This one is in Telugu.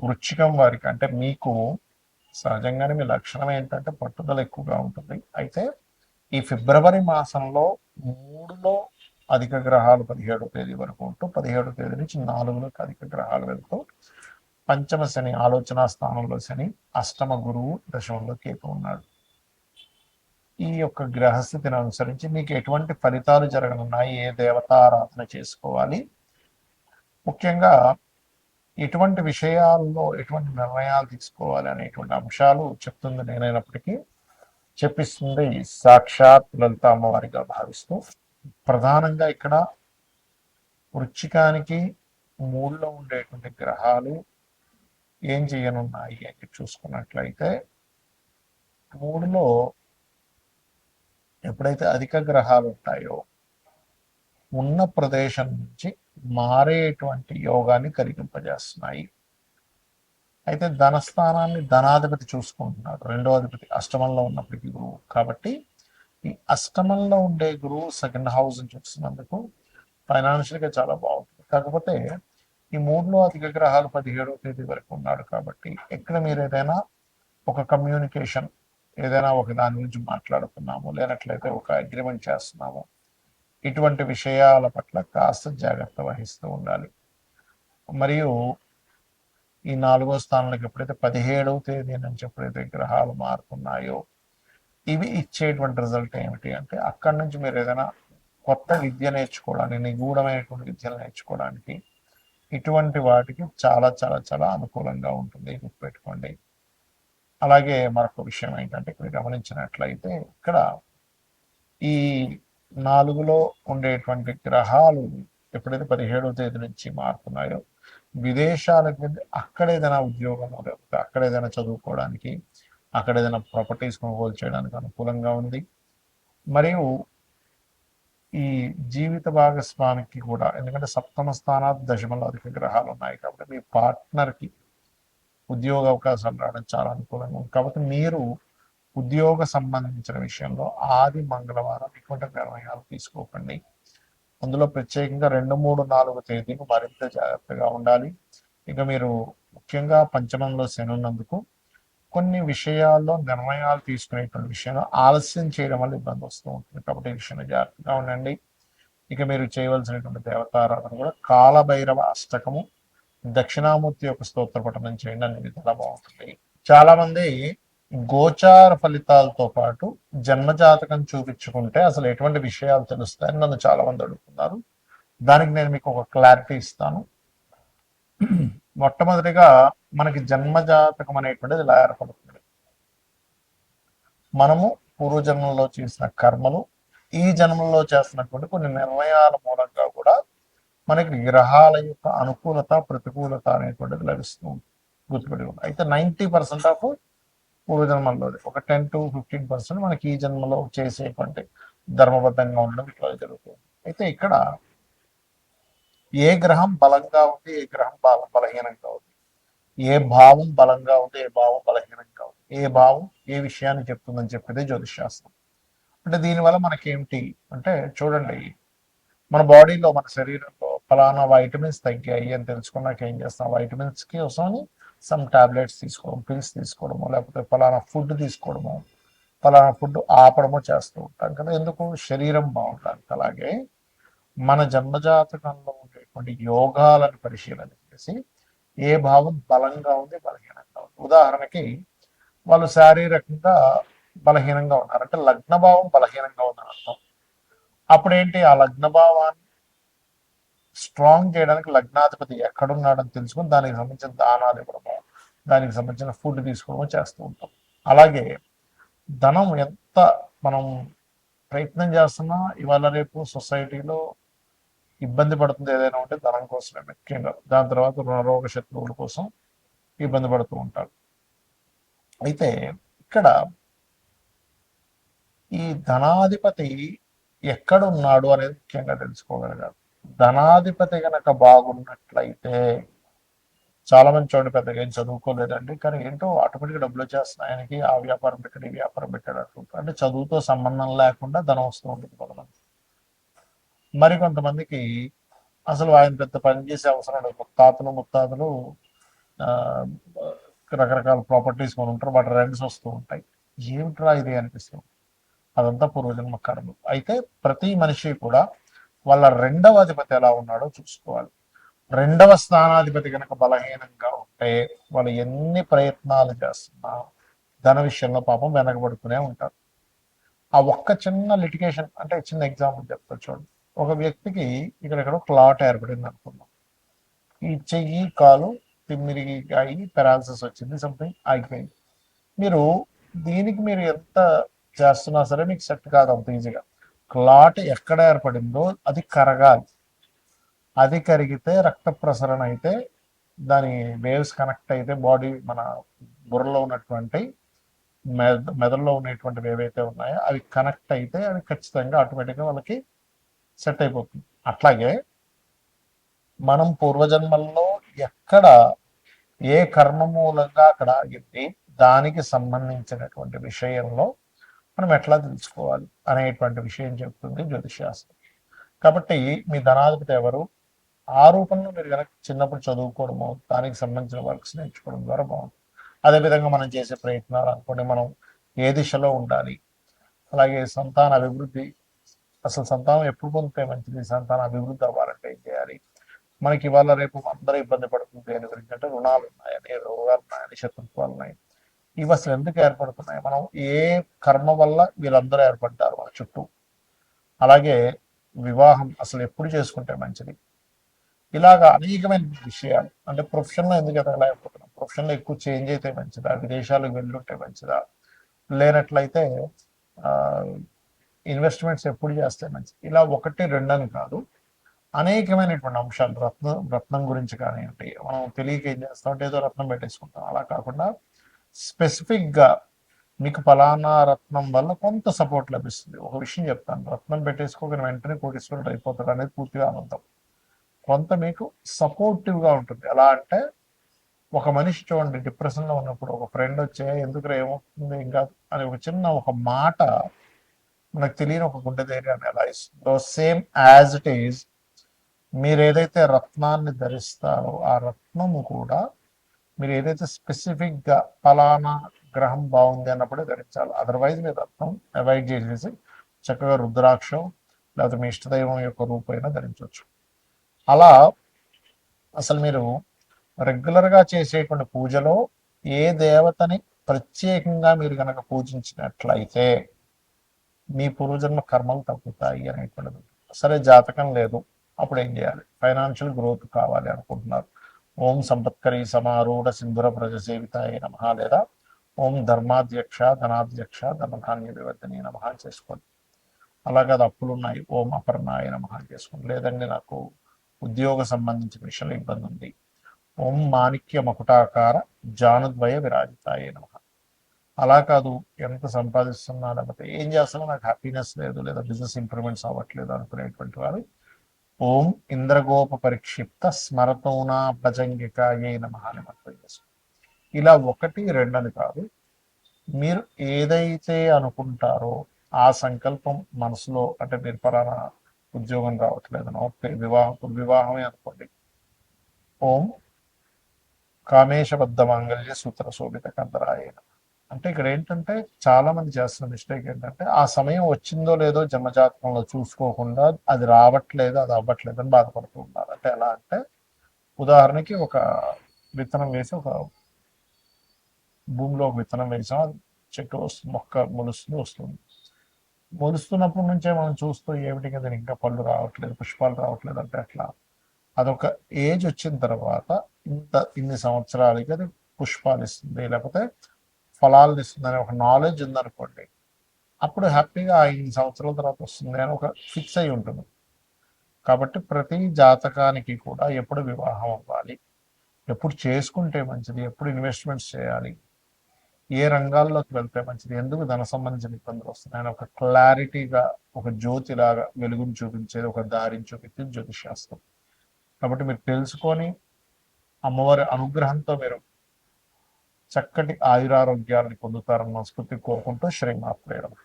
వృశ్చికం వారికి అంటే మీకు సహజంగానే మీ లక్షణం ఏంటంటే పట్టుదల ఎక్కువగా ఉంటుంది. అయితే ఈ ఫిబ్రవరి మాసంలో 3లో అధిక గ్రహాలు 17వ తేదీ వరకు ఉంటూ 17వ తేదీ నుంచి 4లోకి అధిక గ్రహాలు వెళ్తూ పంచమ శని ఆలోచన స్థానంలో శని, అష్టమ గురువు, దశమంలో కేతు ఉన్నాడు. ఈ యొక్క గ్రహస్థితిని అనుసరించి మీకు ఎటువంటి ఫలితాలు జరగనున్నాయి, ఏ దేవతారాధన చేసుకోవాలి, ముఖ్యంగా ఎటువంటి విషయాల్లో ఎటువంటి నిర్ణయాలు తీసుకోవాలి అనేటువంటి అంశాలు చెప్తుంది నేనైనప్పటికీ చెప్పిస్తుంది సాక్షాత్ లలిత అమ్మవారిగా భావిస్తూ, ప్రధానంగా ఇక్కడ వృశ్చికానికి 3లో ఉండేటువంటి గ్రహాలు ఏం చేయనున్నాయి అని చూసుకున్నట్లయితే 3లో ఎప్పుడైతే అధిక గ్రహాలు ఉంటాయో ఉన్న ప్రదేశం నుంచి మారేటువంటి యోగాన్ని కలిగింపజేస్తున్నాయి. అయితే ధనస్థానాన్ని ధనాధిపతి చూసుకుంటున్నాడు, రెండో అధిపతి అష్టమంలో ఉన్నప్పటికీ గురువు. కాబట్టి ఈ అష్టమంలో ఉండే గురువు సెకండ్ హౌస్ చూస్తున్నందుకు ఫైనాన్షియల్గా చాలా బాగుంటుంది. కాకపోతే ఈ 3లో అధిక గ్రహాలు 17వ తేదీ వరకు ఉన్నాడు కాబట్టి ఎక్కడ మీరు ఏదైనా ఒక కమ్యూనికేషన్, ఏదైనా ఒక దాని గురించి మాట్లాడుతున్నాము, లేనట్లయితే ఒక అగ్రిమెంట్ చేస్తున్నాము, ఇటువంటి విషయాల పట్ల కాస్త జాగ్రత్త వహిస్తూ ఉండాలి. మరియు ఈ 4వ స్థానంలోకి ఎప్పుడైతే 17వ తేదీ నుంచి ఎప్పుడైతే గ్రహాలు మారుతున్నాయో ఇవి ఇచ్చేటువంటి రిజల్ట్ ఏమిటి అంటే అక్కడి నుంచి మీరు ఏదైనా కొత్త విద్య నేర్చుకోవడానికి, నిగూఢమైనటువంటి విద్యలు నేర్చుకోవడానికి, ఇటువంటి వాటికి చాలా చాలా చాలా అనుకూలంగా ఉంటుంది, గుర్తుపెట్టుకోండి. అలాగే మరొక విషయం ఏంటంటే ఇక్కడ గమనించినట్లయితే ఇక్కడ ఈ 4లో ఉండేటువంటి గ్రహాలు ఎప్పుడైతే 17వ తేదీ నుంచి మారుతున్నాయో విదేశాలకు వెళ్ళి అక్కడ ఏదైనా ఉద్యోగం, లేకపోతే అక్కడ ఏదైనా చదువుకోవడానికి, అక్కడ ఏదైనా ప్రాపర్టీస్ కొనుగోలు చేయడానికి అనుకూలంగా ఉంది. మరియు ఈ జీవిత భాగస్వామికి కూడా, ఎందుకంటే సప్తమ స్థానాత్ దశమంలో అధిక గ్రహాలు ఉన్నాయి కాబట్టి మీ పార్ట్నర్కి ఉద్యోగ అవకాశాలు రావడం చాలా అనుకూలంగా ఉంది. కాబట్టి మీరు ఉద్యోగ సంబంధించిన విషయంలో ఆది మంగళవారం ఇటువంటి నిర్ణయాలు తీసుకోకండి. అందులో ప్రత్యేకంగా 2, 3, 4 తేదీలు మరింత జాగ్రత్తగా ఉండాలి. ఇక మీరు ముఖ్యంగా పంచమంలో శని ఉన్నందుకు కొన్ని విషయాల్లో నిర్ణయాలు తీసుకునేటువంటి విషయంలో ఆలస్యం చేయడం వల్ల ఇబ్బంది వస్తూ ఉంటుంది. కాబట్టి ఈ విషయంలో జాగ్రత్తగా ఉండండి. ఇక మీరు చేయవలసినటువంటి దేవతారాధన కూడా కాలభైరవ అష్టకము, దక్షిణామూర్తి యొక్క స్తోత్ర పఠనం చేయండి, అన్ని విధాలా బాగుంటుంది. చాలా మంది గోచార ఫలితాలతో పాటు జన్మజాతకం చూపించుకుంటే అసలు ఎటువంటి విషయాలు తెలుస్తాయని నన్ను చాలా మంది అడుగుతున్నారు. దానికి నేను మీకు ఒక క్లారిటీ ఇస్తాను. మొట్టమొదటిగా మనకి జన్మజాతకం అనేటువంటిది ఇలా ఏర్పడుతుంది. మనము పూర్వజన్మలో చేసిన కర్మలు, ఈ జన్మలో చేస్తున్నటువంటి కొన్ని నిర్ణయాల మూలంగా కూడా మనకి గ్రహాల యొక్క అనుకూలత, ప్రతికూలత అనేటువంటిది లభిస్తుంది, గుర్తుపెట్టి. అయితే 90% ఆఫ్ పూర్వజన్మల్లో, ఒక 10 to 15% మనకి ఈ జన్మలో చేసేటువంటి ధర్మబద్ధంగా ఉండడం ఇట్లా జరుగుతుంది. అయితే ఇక్కడ ఏ గ్రహం బలంగా ఉంది, ఏ గ్రహం బలహీనంగా ఉంది, ఏ భావం బలంగా ఉంది, ఏ భావం బలహీనంగా ఉంది, ఏ భావం ఏ విషయాన్ని చెప్తుందని చెప్పేది జ్యోతిషాస్త్రం. అంటే దీనివల్ల మనకేమిటి అంటే చూడండి, మన బాడీలో, మన శరీరంలో ఫలానా వైటమిన్స్ తగ్గాయి అని తెలుసుకున్నాక ఏం చేస్తాం, వైటమిన్స్కి వస్తామని సమ్ టాబ్లెట్స్ తీసుకోవడం, పిల్స్ తీసుకోవడము, లేకపోతే ఫలానా ఫుడ్ తీసుకోవడము, ఫలానా ఫుడ్ ఆపడము చేస్తూ ఉంటాం కదా, ఎందుకు? శరీరం బాగుంటానికి. అలాగే మన జన్మజాతకంలో ఉండేటువంటి యోగాలను పరిశీలన చేసి ఏ భావం బలంగా ఉంది, బలహీనంగా ఉంది. ఉదాహరణకి వాళ్ళు శారీరకంగా బలహీనంగా ఉన్నారు అంటే లగ్న భావం బలహీనంగా ఉందని అర్థం. అప్పుడేంటి, ఆ లగ్న భావాన్ని స్ట్రాంగ్ చేయడానికి లగ్నాధిపతి ఎక్కడున్నాడని తెలుసుకొని దానికి సంబంధించిన దానాలు ఇవ్వడము, దానికి సంబంధించిన ఫుడ్ తీసుకోవడము చేస్తూ ఉంటాం. అలాగే ధనం ఎంత మనం ప్రయత్నం చేస్తున్నా ఇవాళ రేపు సొసైటీలో ఇబ్బంది పడుతుంది ఏదైనా ఉంటే ధనం కోసమే ముఖ్యంగా. దాని తర్వాత రుణరోగ శత్రువుల కోసం ఇబ్బంది పడుతూ ఉంటారు. అయితే ఇక్కడ ఈ ధనాధిపతి ఎక్కడున్నాడు అనేది ముఖ్యంగా తెలుసుకోగలగాలి. ధనాధిపతి గనక బాగున్నట్లయితే, చాలా మంది చూడండి పెద్దగా ఏం చదువుకోలేదండి, కానీ ఏంటో ఆటోమేటిక్గా డబ్బులు వచ్చేస్తున్నాయి ఆయనకి, ఆ వ్యాపారం పెట్టాడు, ఈ వ్యాపారం పెట్టాడు అంటుంటారు. అంటే చదువుతో సంబంధం లేకుండా ధనం వస్తూ ఉంటుంది కొంతమంది. మరికొంతమందికి అసలు ఆయన పెద్ద పని చేసే అవసరం లేదు. ముత్తాతలు రకరకాల ప్రాపర్టీస్ కొని ఉంటారు, వాటి రెంట్స్ వస్తూ ఉంటాయి. ఏమిట్రా ఇది అనిపిస్తుంది. అదంతా పూర్వజన్మ కర్మలు. అయితే ప్రతి మనిషి కూడా వాళ్ళ రెండవ అధిపతి ఎలా ఉన్నాడో చూసుకోవాలి. రెండవ స్థానాధిపతి కనుక బలహీనంగా ఉంటే వాళ్ళు ఎన్ని ప్రయత్నాలు చేస్తున్నా ధన విషయంలో పాపం వెనకబడుతూనే ఉంటారు. ఆ ఒక్క చిన్న లిటిగేషన్, అంటే చిన్న ఎగ్జాంపుల్ చెప్తా చూడండి. ఒక వ్యక్తికి ఇక్కడ క్లాట్ ఏర్పడింది అనుకుందాం. ఈ చెయ్యి కాలు తిమ్మిరికి అయ్యి పెరాలసిస్ వచ్చింది, సంథింగ్ ఆగిపోయింది. మీరు దీనికి మీరు ఎంత చేస్తున్నా సరే మీకు సెట్ కాదు అంత ఈజీగా. క్లాట్ ఎక్కడ ఏర్పడిందో అది కరగాలి. అది కరిగితే రక్త ప్రసరణ అయితే దాని వేవ్స్ కనెక్ట్ అయితే బాడీ మన బుర్రలో ఉన్నటువంటి మెదడులో ఉన్నటువంటివి ఏవైతే ఉన్నాయో అవి కనెక్ట్ అయితే అవి ఖచ్చితంగా ఆటోమేటిక్గా వాళ్ళకి సెట్ అయిపోతుంది. అట్లాగే మనం పూర్వజన్మల్లో ఎక్కడ ఏ కర్మ మూలంగా అక్కడ ఆగింది, దానికి సంబంధించినటువంటి విషయంలో మనం ఎట్లా తెలుసుకోవాలి అనేటువంటి విషయం చెప్తుంది జ్యోతిషాస్త్రం. కాబట్టి మీ ధనాధిపతి ఎవరు, ఆ రూపంలో మీరు కనుక చిన్నప్పుడు చదువుకోవడము, దానికి సంబంధించిన వర్క్స్ నేర్చుకోవడం ద్వారా బాగుంటుంది. అదేవిధంగా మనం చేసే ప్రయత్నాలు అనుకోండి, మనం ఏ దిశలో ఉండాలి, అలాగే సంతాన అభివృద్ధి, అసలు సంతానం ఎప్పుడు పొందితే మంచిది, సంతాన అభివృద్ధి అవ్వాలంటే ఏం చేయాలి, మనకి ఇవాళ రేపు అందరూ ఇబ్బంది పడుతుంది దేని గురించి అంటే రుణాలు ఉన్నాయని, రోగాలు ఉన్నాయని, శత్రుత్వాలు ఉన్నాయి. ఇవి అసలు ఎందుకు ఏర్పడుతున్నాయి, మనం ఏ కర్మ వల్ల వీళ్ళందరూ ఏర్పడ్డారు మన చుట్టూ, అలాగే వివాహం అసలు ఎప్పుడు చేసుకుంటే మంచిది, ఇలాగా అనేకమైన విషయాలు. అంటే ప్రొఫెషన్లో ఎందుకు ఎదగలేకపోతున్నాం, ప్రొఫెషన్లో ఎక్కువ చేంజ్ అయితే మంచిదా, విదేశాలకు వెళ్ళుంటే మంచిదా, లేనట్లయితే ఇన్వెస్ట్మెంట్స్ ఎప్పుడు చేస్తే మంచిది. ఇలా ఒకటి రెండని కాదు, అనేకమైనటువంటి అంశాలు. రత్నం గురించి కానివ్వండి, మనం తెలియక ఏం చేస్తామంటే ఏదో రత్నం పెట్టేసుకుంటాం. అలా కాకుండా స్పెసిఫిక్గా మీకు ఫలానా రత్నం వల్ల కొంత సపోర్ట్ లభిస్తుంది. ఒక విషయం చెప్తాను, రత్నం పెట్టేసుకోగానే వెంటనే కోటీశ్వరుడు అయిపోతాడు అనేది పూర్తిగా అనంతం. కొంత మీకు సపోర్టివ్గా ఉంటుంది. ఎలా అంటే ఒక మనిషి చూడండి, డిప్రెషన్లో ఉన్నప్పుడు ఒక ఫ్రెండ్ వచ్చే ఎందుకు ఏమవుతుంది ఇంకా అని ఒక చిన్న ఒక మాట మనకు తెలియని ఒక గుండె ధైర్యాన్ని ఎలా ఇస్తుందో, సేమ్ యాజ్ ఇట్ ఈజ్ మీరు ఏదైతే రత్నాన్ని ధరిస్తారో ఆ రత్నము కూడా మీరు ఏదైతే స్పెసిఫిక్గా ఫలానా గ్రహం బాగుంది అన్నప్పుడే ధరించాలి. అదర్వైజ్ మీరు రత్నం అవాయిడ్ చేసేసి చక్కగా రుద్రాక్షం లేకపోతే మీ ఇష్టదైవం యొక్క రూపైనా ధరించవచ్చు. అలా అసలు మీరు రెగ్యులర్గా చేసేటువంటి పూజలో ఏ దేవతని ప్రత్యేకంగా మీరు కనుక పూజించినట్లయితే మీ పూర్వజన్మ కర్మలు తగ్గుతాయి అనేటువంటిది. సరే జాతకం లేదు, అప్పుడు ఏం చేయాలి, ఫైనాన్షియల్ గ్రోత్ కావాలి అనుకుంటున్నారు, ఓం సంపత్కరి సమారూఢ సింధుర ప్రజ సేవితాయ నమ, లేదా ఓం ధర్మాధ్యక్ష ధనాధ్యక్ష ధనధాన్య వివర్ధని నమ చేసుకోండి. అలాగే అది అప్పులు ఉన్నాయి, ఓం అపర్ణాయ నమ చేసుకోండి. లేదండి నాకు ఉద్యోగ సంబంధించిన విషయంలో ఇబ్బంది ఉంది, ఓం మాణిక్య మకుటాకార జానుద్వయ విరాజితాయ నమ. అలా కాదు, ఎంత సంపాదిస్తున్నా లేకపోతే ఏం చేస్తున్నా నాకు హ్యాపీనెస్ లేదు, లేదా బిజినెస్ ఇంప్రూవ్మెంట్స్ అవ్వట్లేదు అనుకునేటువంటి వారు ఓం ఇంద్రగోప పరిక్షిప్త స్మరతోనా భజంగికాయే నమః అని మంత్రం చేసుకోండి. ఇలా ఒకటి రెండని కాదు, మీరు ఏదైతే అనుకుంటారో ఆ సంకల్పం మనసులో, అంటే మీరు పలానా ఉద్యోగం రావట్లేదనో, వివాహమే అనుకోండి, ఓం కామేశబద్ధ మాంగళ్య సూత్ర శోభిత కందరాయ. అంటే ఇక్కడ ఏంటంటే చాలా మంది చేస్తున్న మిస్టేక్ ఏంటంటే ఆ సమయం వచ్చిందో లేదో జన్మజాతకంలో చూసుకోకుండా అది రావట్లేదు అది అవ్వట్లేదు అని బాధపడుతూ ఉన్నారు. అంటే ఎలా అంటే ఉదాహరణకి ఒక విత్తనం వేసి ఒక భూమిలో ఒక విత్తనం వేసాం, చెట్టు వస్తుంది, మొక్క మొలుస్తుంది వస్తుంది. మొలుస్తున్నప్పటి నుంచే మనం చూస్తూ ఏమిటి కదా ఇంకా పళ్ళు రావట్లేదు, పుష్పాలు రావట్లేదు అంటే అట్లా అదొక ఏజ్ వచ్చిన తర్వాత ఇన్ని సంవత్సరాలకి అది పుష్పాలు ఇస్తుంది లేకపోతే ఫలాలను ఇస్తుంది అనే ఒక నాలెడ్జ్ ఉందనుకోండి, అప్పుడు హ్యాపీగా 5 సంవత్సరాల తర్వాత వస్తుంది అని ఒక ఫిక్స్ అయి ఉంటుంది. కాబట్టి ప్రతి జాతకానికి కూడా ఎప్పుడు వివాహం అవ్వాలి, ఎప్పుడు చేసుకుంటే మంచిది, ఎప్పుడు ఇన్వెస్ట్మెంట్స్ చేయాలి, ఏ రంగాల్లోకి వెళ్తే మంచిది, ఎందుకు ధన సంబంధించిన ఇబ్బందులు వస్తున్నాయని ఒక క్లారిటీగా ఒక జ్యోతిలాగా వెలుగుని చూపించేది, ఒక దారిని చూపించేది జ్యోతిషాస్త్రం. కాబట్టి మీరు తెలుసుకొని అమ్మవారి అనుగ్రహంతో మీరు చక్కటి ఆయురారోగ్యాన్ని పొందుతారన్న మనస్ఫూర్తి కోరుకుంటూ శ్రీమాత్రేయ నమః.